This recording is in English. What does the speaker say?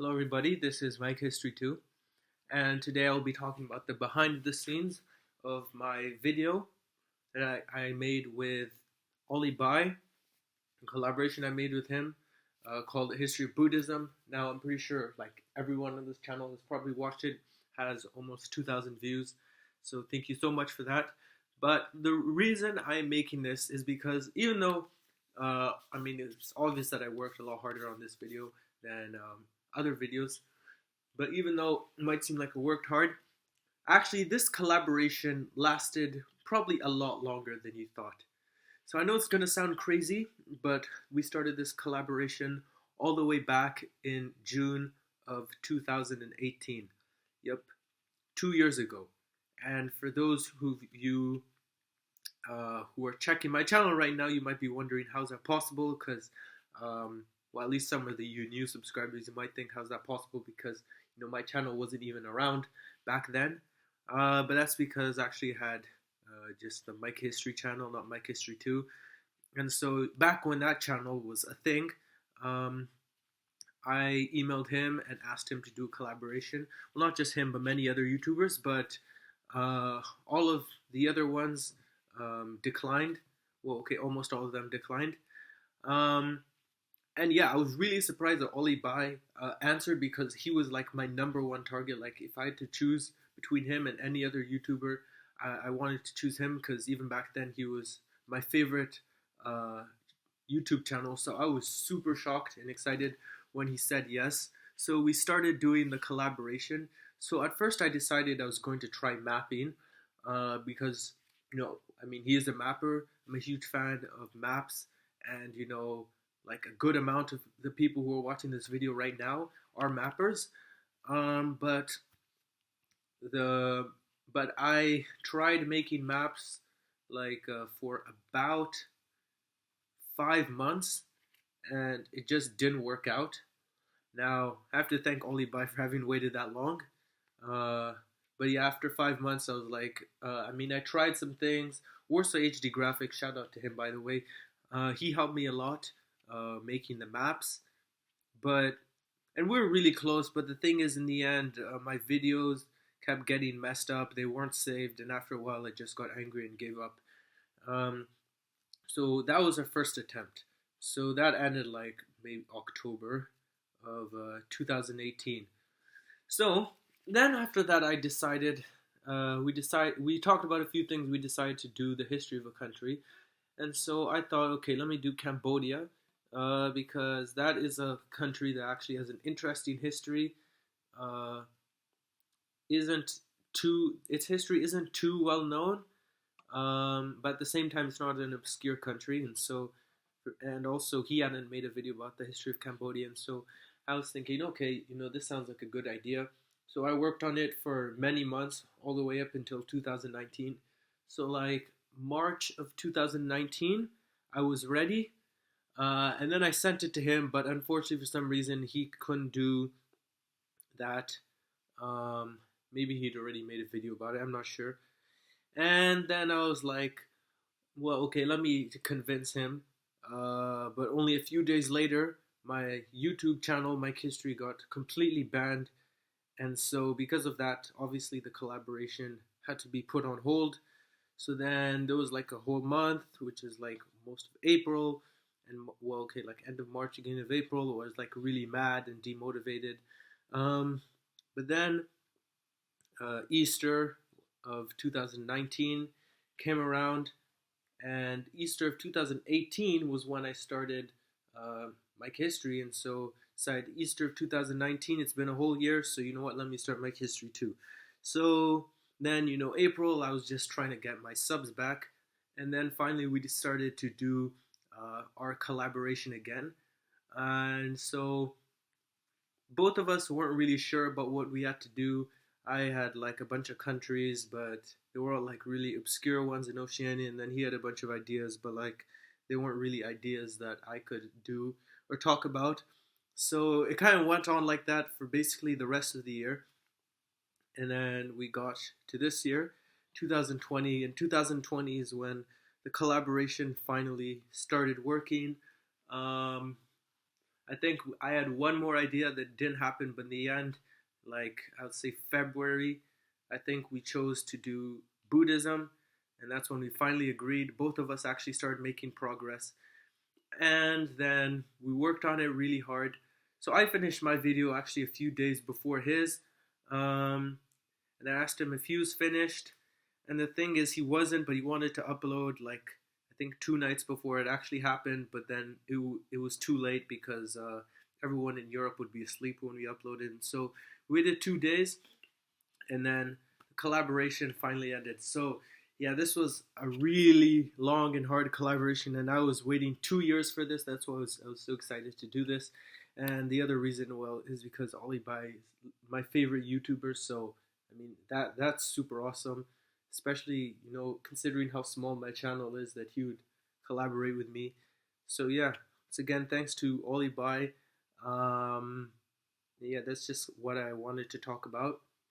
Hello, everybody. This is Mike History 2, and today I'll be talking about the behind the scenes of my video that I made with Ollie Bye, a collaboration I made with him called The History of Buddhism. Now, I'm pretty sure like everyone on this channel has probably watched it, has almost 2,000 views, so thank you so much for that. But the reason I'm making this is because even though, it's obvious that I worked a lot harder on this video than other videos. But even though it might seem like I worked hard, actually this collaboration lasted probably a lot longer than you thought. So I know it's going to sound crazy, but we started this collaboration all the way back in June of 2018. Yep, 2 years ago. And for those who are checking my channel right now, you might be wondering how's that possible? Because well, at least some of the new subscribers, you might think, how's that possible? Because my channel wasn't even around back then. But that's because I actually had just the Mike History channel, not Mike History 2. And so back when that channel was a thing, I emailed him and asked him to do a collaboration. Well, not just him, but many other YouTubers. But all of the other ones declined. Well, okay, almost all of them declined. And yeah, I was really surprised that Ollie Bye answered, because he was like my number one target. Like if I had to choose between him and any other YouTuber, I wanted to choose him, because even back then he was my favorite YouTube channel. So I was super shocked and excited when he said yes. So we started doing the collaboration. So at first I decided I was going to try mapping because, he is a mapper. I'm a huge fan of maps, and like a good amount of the people who are watching this video right now are mappers. But I tried making maps like for about 5 months, and it just didn't work out. Now I have to thank Ollie Bye for having waited that long. But yeah, after 5 months, I was like, I tried some things. Warsaw HD Graphics, shout out to him, by the way. He helped me a lot making the maps, and we were really close. But the thing is, in the end, my videos kept getting messed up. They weren't saved, and after a while, I just got angry and gave up. So that was our first attempt. So that ended like maybe October of 2018. So then after that, I decided we talked about a few things. We decided to do the history of a country, and so I thought, okay, let me do Cambodia, because that is a country that actually has an interesting history. Its history isn't too well known, but at the same time, it's not an obscure country, and also he hadn't made a video about the history of Cambodia, and so I was thinking, okay, this sounds like a good idea. So I worked on it for many months, all the way up until 2019. So like March of 2019, I was ready, and then I sent it to him, but unfortunately for some reason he couldn't do that. Maybe he'd already made a video about it, I'm not sure. And then I was like, well, okay, let me convince him. But only a few days later, my YouTube channel, Mike History, got completely banned. And so because of that, obviously the collaboration had to be put on hold. So then there was like a whole month, which is like most of April, and like end of March, beginning of April, where I was like really mad and demotivated. But then Easter of 2019 came around, and Easter of 2018 was when I started Mike History, and so decided Easter of 2019, it's been a whole year, so you know what, let me start Mike History 2. So then, April, I was just trying to get my subs back, and then finally we started to do our collaboration again. And so both of us weren't really sure about what we had to do. I had like a bunch of countries, but they were all like really obscure ones in Oceania, and then he had a bunch of ideas, but like they weren't really ideas that I could do or talk about. So it kind of went on like that for basically the rest of the year. And then we got to this year, 2020, and 2020 is when the collaboration finally started working. I think I had one more idea that didn't happen, but in the end, like I would say February, I think we chose to do Buddhism, and that's when we finally agreed. Both of us actually started making progress, and then we worked on it really hard. So I finished my video actually a few days before his, um, and I asked him if he was finished. And the thing is, he wasn't, but he wanted to upload like I think 2 nights before it actually happened. But then it was too late because everyone in Europe would be asleep when we uploaded. And so we did 2 days, and then the collaboration finally ended. So yeah, this was a really long and hard collaboration, and I was waiting 2 years for this. That's why I was so excited to do this. And the other reason, well, is because Ollie Bye is my favorite YouTuber. So I mean that's super awesome, especially considering how small my channel is, that he would collaborate with me. So yeah, it's again thanks to Ollie Bye. Yeah, that's just what I wanted to talk about.